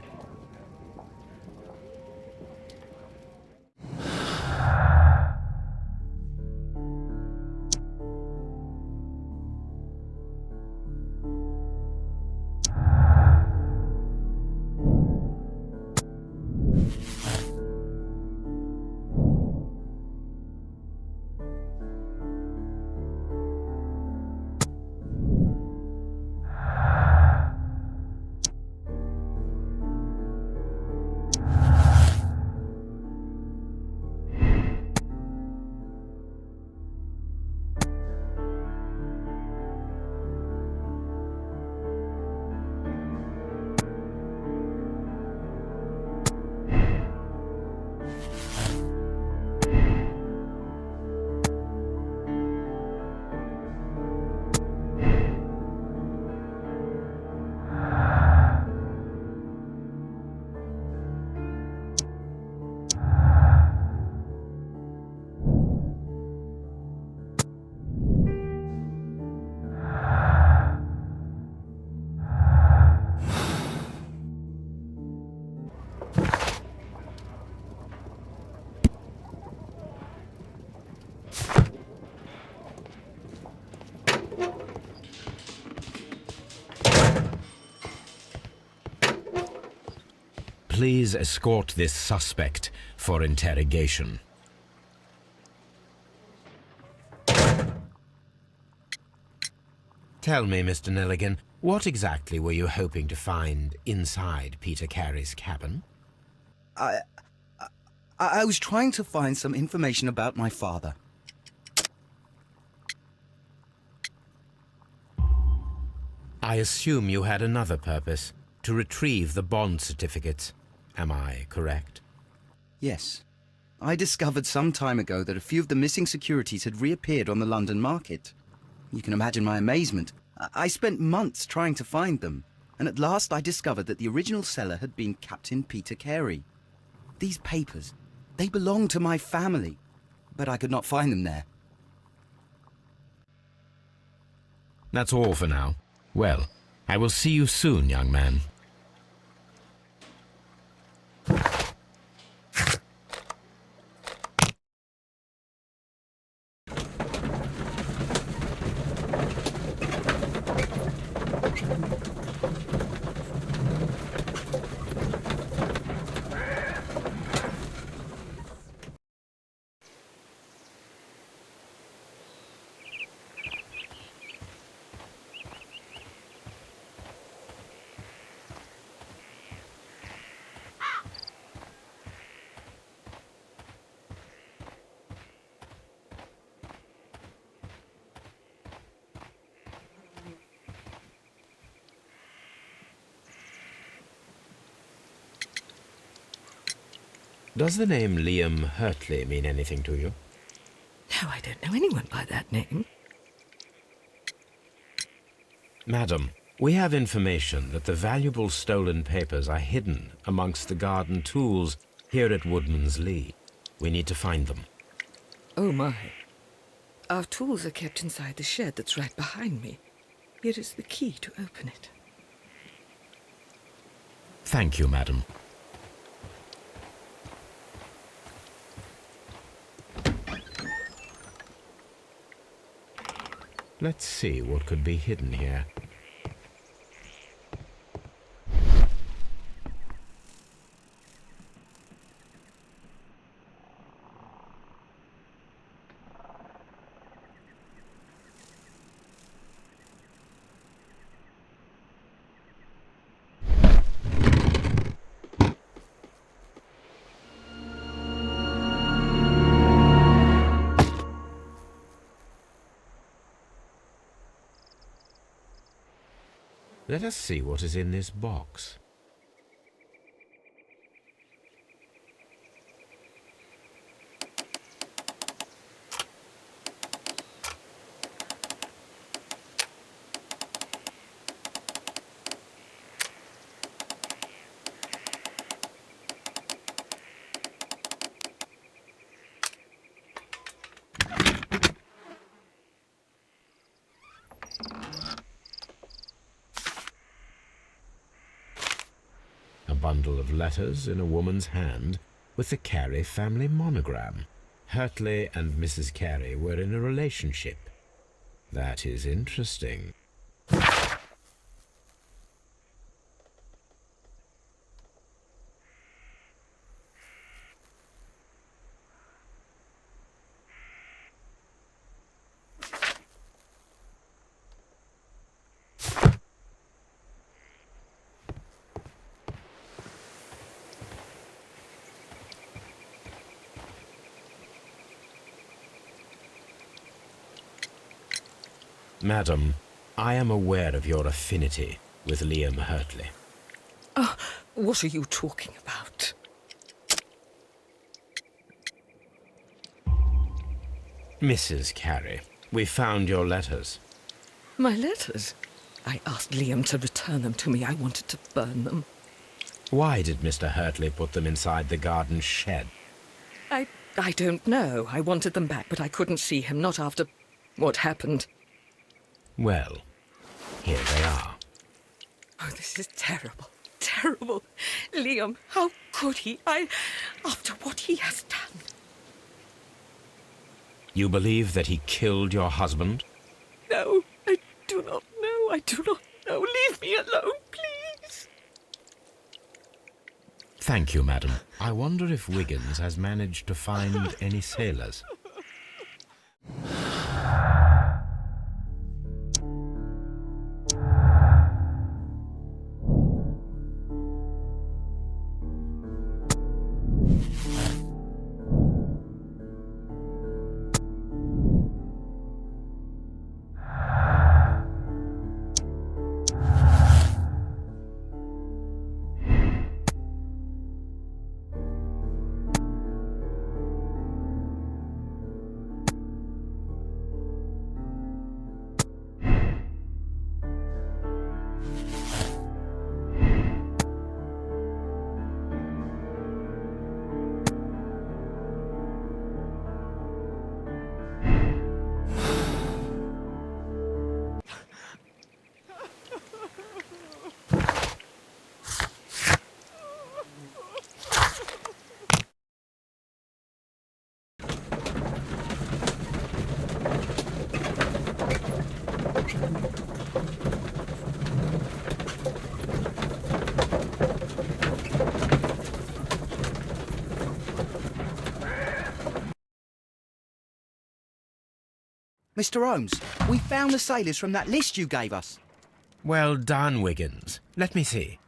Please escort this suspect for interrogation. Tell me, Mr. Nelligan, what exactly were you hoping to find inside Peter Carey's cabin? I was trying to find some information about my father. I assume you had another purpose, to retrieve the bond certificates. Am I correct? Yes. I discovered some time ago that a few of the missing securities had reappeared on the London market. You can imagine my amazement. I spent months trying to find them, and at last I discovered that the original seller had been Captain Peter Carey. These papers, they belong to my family, but I could not find them there. That's all for now. Well, I will see you soon, young man. Does the name Liam Hurtley mean anything to you? No, I don't know anyone by that name. Madam, we have information that the valuable stolen papers are hidden amongst the garden tools here at Woodman's Lee. We need to find them. Oh, my. Our tools are kept inside the shed that's right behind me. Here is the key to open it. Thank you, madam. Let's see what could be hidden here. Let us see what is in this box. Bundle of letters in a woman's hand with the Carey family monogram. Hurtley and Mrs. Carey were in a relationship. That is interesting. Madam, I am aware of your affinity with Liam Hurtley. Oh, what are you talking about? Mrs. Carey, we found your letters. My letters? I asked Liam to return them to me. I wanted to burn them. Why did Mr. Hurtley put them inside the garden shed? I don't know. I wanted them back, but I couldn't see him, not after what happened. Well, here they are. Oh, this is terrible. Terrible. Liam, how could he? After what he has done. You believe that he killed your husband? No, I do not know. I do not know. Leave me alone, please. Thank you, madam. I wonder if Wiggins has managed to find any sailors. Mr. Holmes, we found the sailors from that list you gave us. Well done, Wiggins. Let me see.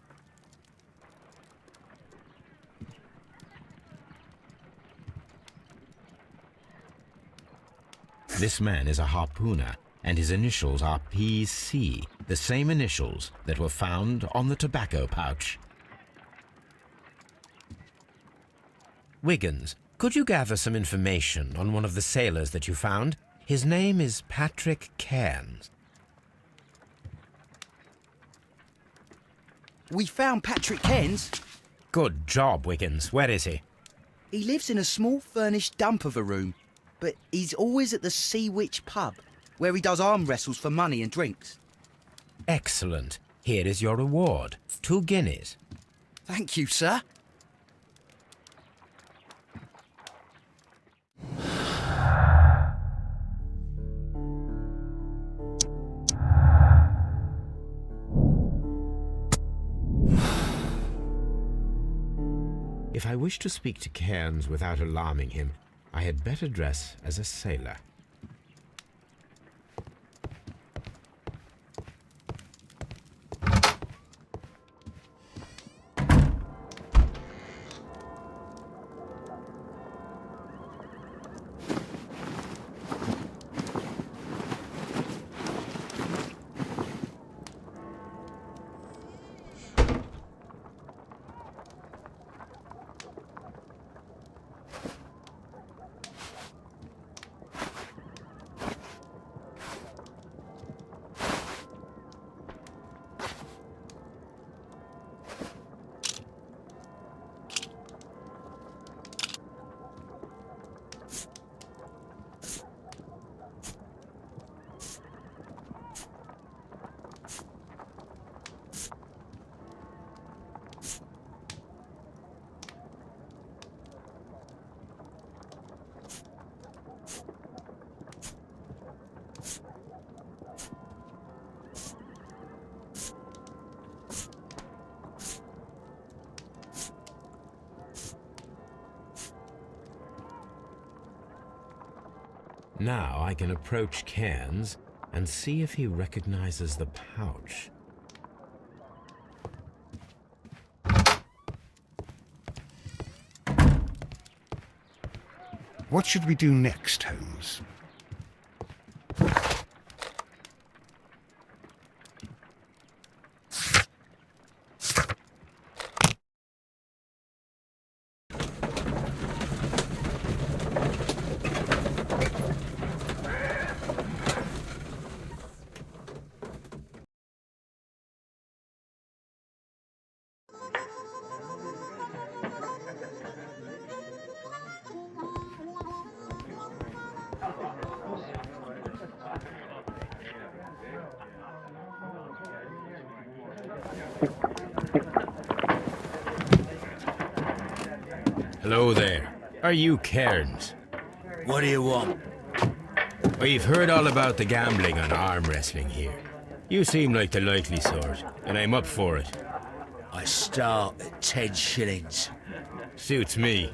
This man is a harpooner, and his initials are PC, the same initials that were found on the tobacco pouch. Wiggins, could you gather some information on one of the sailors that you found? His name is Patrick Kerns. We found Patrick Kerns. Good job, Wiggins. Where is he? He lives in a small furnished dump of a room, but he's always at the Sea Witch pub, where he does arm wrestles for money and drinks. Excellent. Here is your reward. 2 guineas. Thank you, sir. If I wish to speak to Cairns without alarming him, I had better dress as a sailor. Now I can approach Cairns and see if he recognizes the pouch. What should we do next, Holmes? Hello there. Are you Cairns? What do you want? We've heard all about the gambling and arm wrestling here. You seem like the likely sort, and I'm up for it. I start at 10 shillings. Suits me.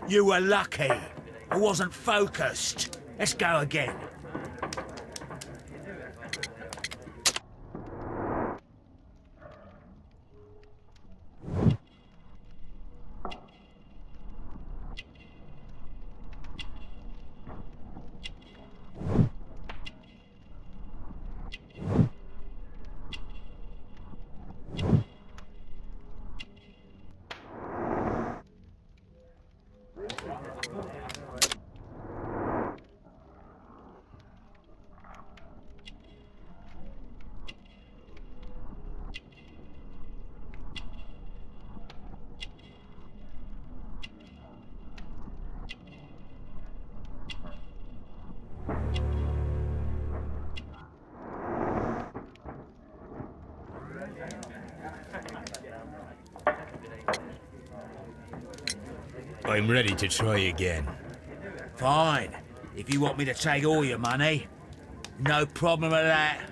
You were lucky. I wasn't focused. Let's go again. I'm ready to try again. Fine. If you want me to take all your money, no problem with that.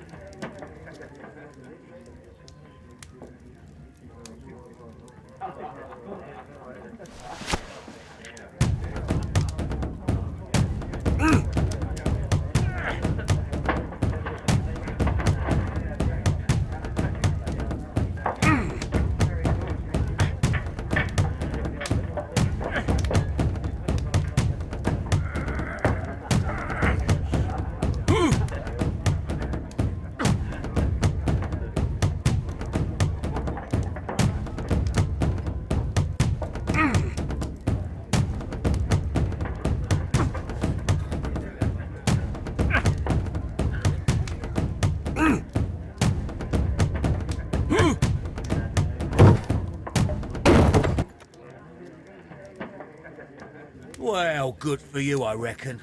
Well, good for you, I reckon.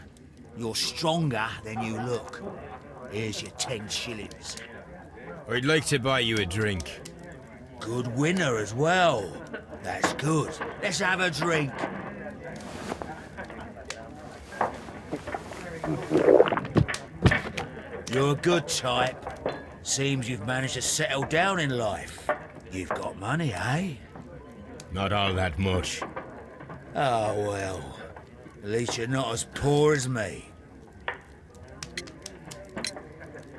You're stronger than you look. Here's your 10 shillings. I'd like to buy you a drink. Good winner as well. That's good. Let's have a drink. You're a good type. Seems you've managed to settle down in life. You've got money, eh? Not all that much. Oh, well. At least you're not as poor as me.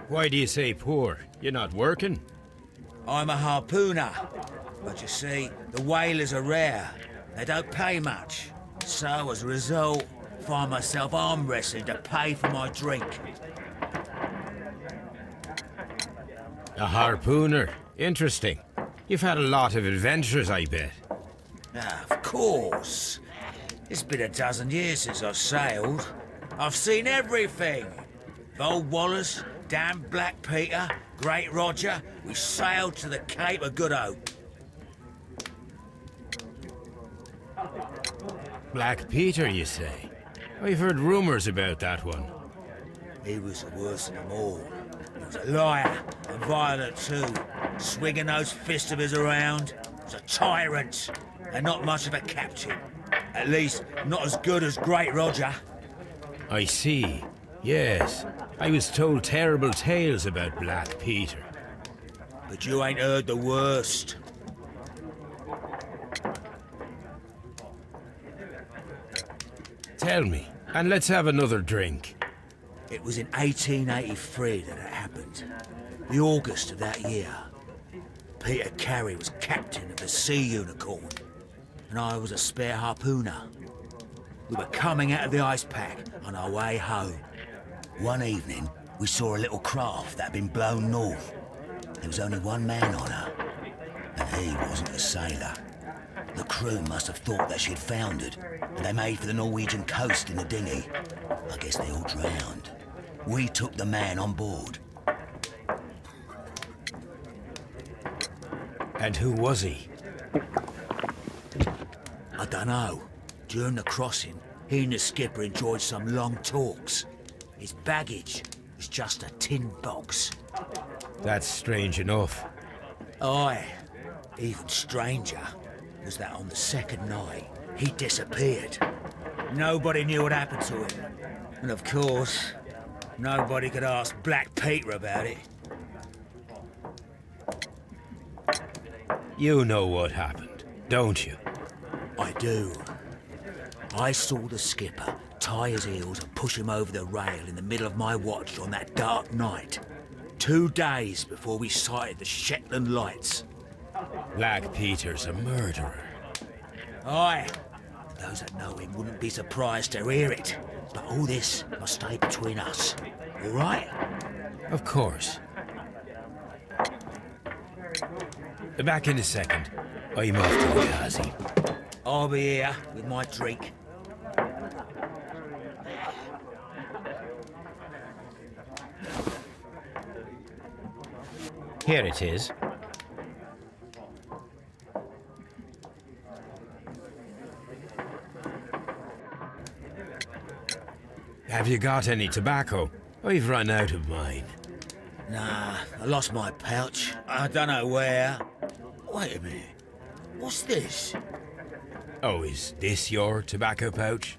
Why do you say poor? You're not working? I'm a harpooner. But you see, the whalers are rare. They don't pay much. So, as a result, find myself arm wrestling to pay for my drink. A harpooner? Interesting. You've had a lot of adventures, I bet. Of course. It's been a dozen years since I've sailed. I've seen everything. Old Wallace, damn Black Peter, Great Roger. We sailed to the Cape of Good Hope. Black Peter, you say? I've heard rumours about that one. He was the worst of them all. He was a liar, and violent too. Swinging those fists of his around. He was a tyrant, and not much of a captain. At least, not as good as Great Roger. I see. Yes. I was told terrible tales about Black Peter. But you ain't heard the worst. Tell me, and let's have another drink. It was in 1883 that it happened. The August of that year. Peter Carey was captain of the Sea Unicorn, and I was a spare harpooner. We were coming out of the ice pack on our way home. One evening, we saw a little craft that had been blown north. There was only one man on her, and he wasn't a sailor. The crew must have thought that she'd foundered, and they made for the Norwegian coast in the dinghy. I guess they all drowned. We took the man on board. And who was he? I dunno. During the crossing, he and the skipper enjoyed some long talks. His baggage was just a tin box. That's strange enough. Aye. Even stranger was that on the second night, he disappeared. Nobody knew what happened to him. And of course, nobody could ask Black Peter about it. You know what happened, don't you? I do. I saw the skipper tie his heels and push him over the rail in the middle of my watch on that dark night. 2 days before we sighted the Shetland lights. Black Peter's a murderer. Aye. Those that know him wouldn't be surprised to hear it. But all this must stay between us. All right? Of course. Back in a second. I'm off to the Kazi. I'll be here with my drink. Here it is. Have you got any tobacco? I've run out of mine. Nah, I lost my pouch. I don't know where. Wait a minute. What's this? Oh, is this your tobacco pouch?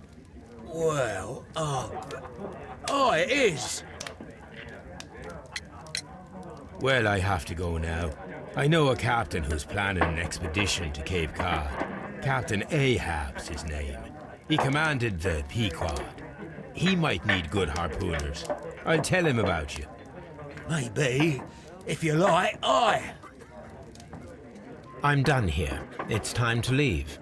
Well, oh, it is. Well, I have to go now. I know a captain who's planning an expedition to Cape Cod. Captain Ahab's his name. He commanded the Pequod. He might need good harpooners. I'll tell him about you. Maybe. If you like, aye. I'm done here. It's time to leave.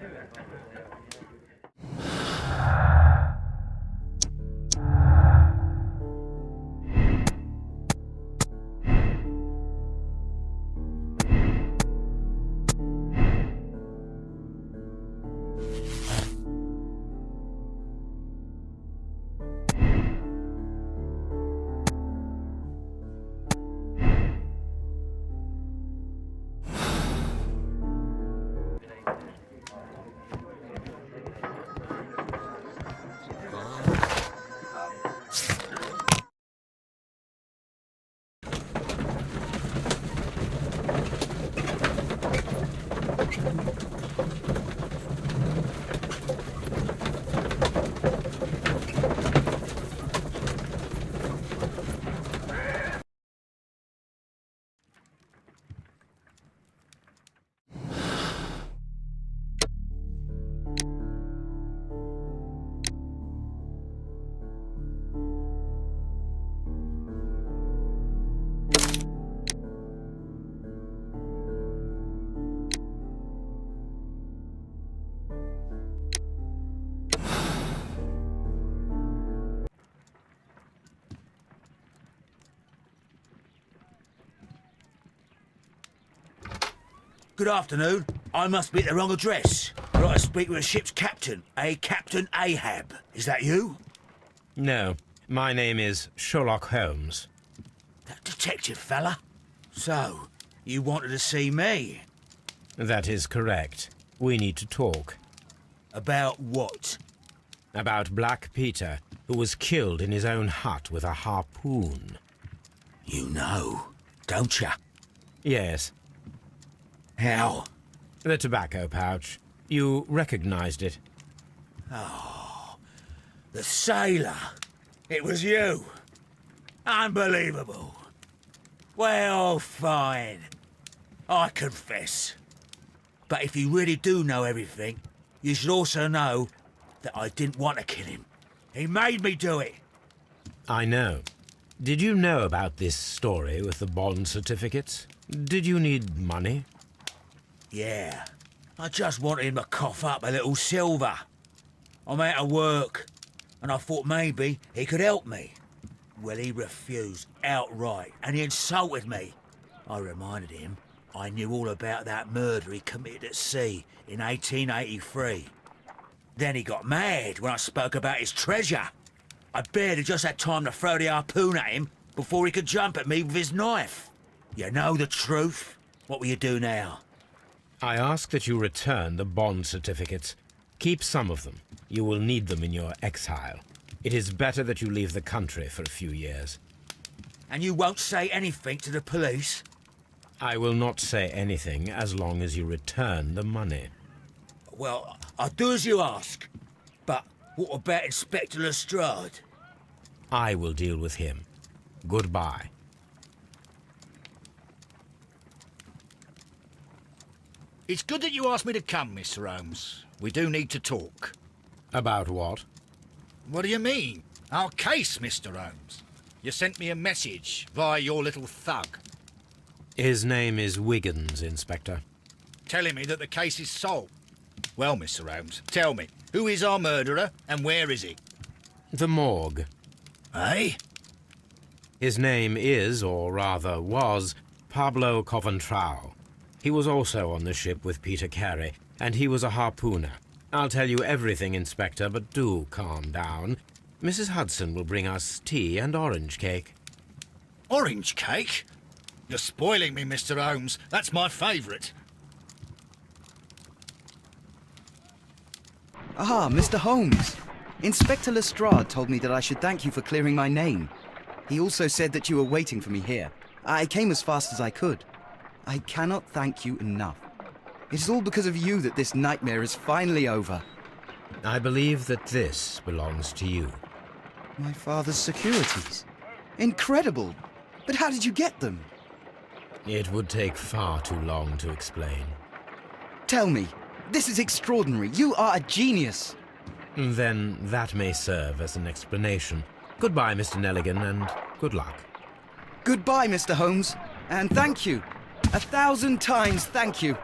Good afternoon. I must be at the wrong address. I'd like to speak with a ship's captain, a Captain Ahab. Is that you? No, my name is Sherlock Holmes. That detective fella? So, you wanted to see me? That is correct. We need to talk. About what? About Black Peter, who was killed in his own hut with a harpoon. You know, don't you? Yes. How? The tobacco pouch. You recognized it. Oh, the sailor. It was you. Unbelievable. Well, fine. I confess. But if you really do know everything, you should also know that I didn't want to kill him. He made me do it. I know. Did you know about this story with the bond certificates? Did you need money? Yeah. I just wanted him to cough up a little silver. I'm out of work, and I thought maybe he could help me. Well, he refused outright, and he insulted me. I reminded him I knew all about that murder he committed at sea in 1883. Then he got mad when I spoke about his treasure. I barely just had time to throw the harpoon at him before he could jump at me with his knife. You know the truth. What will you do now? I ask that you return the bond certificates. Keep some of them. You will need them in your exile. It is better that you leave the country for a few years. And you won't say anything to the police? I will not say anything as long as you return the money. Well, I'll do as you ask. But what about Inspector Lestrade? I will deal with him. Goodbye. It's good that you asked me to come, Mr. Holmes. We do need to talk. About what? What do you mean? Our case, Mr. Holmes. You sent me a message via your little thug. His name is Wiggins, Inspector. Telling me that the case is solved. Well, Mr. Holmes, tell me, who is our murderer and where is he? The morgue. Eh? His name is, or rather was, Pablo Coventrao. He was also on the ship with Peter Carey, and he was a harpooner. I'll tell you everything, Inspector, but do calm down. Mrs. Hudson will bring us tea and orange cake. Orange cake? You're spoiling me, Mr. Holmes. That's my favourite. Ah, Mr. Holmes. Inspector Lestrade told me that I should thank you for clearing my name. He also said that you were waiting for me here. I came as fast as I could. I cannot thank you enough. It is all because of you that this nightmare is finally over. I believe that this belongs to you. My father's securities. Incredible! But how did you get them? It would take far too long to explain. Tell me, this is extraordinary. You are a genius. Then that may serve as an explanation. Goodbye, Mr. Nelligan, and good luck. Goodbye, Mr. Holmes, and thank you. 1,000 times thank you.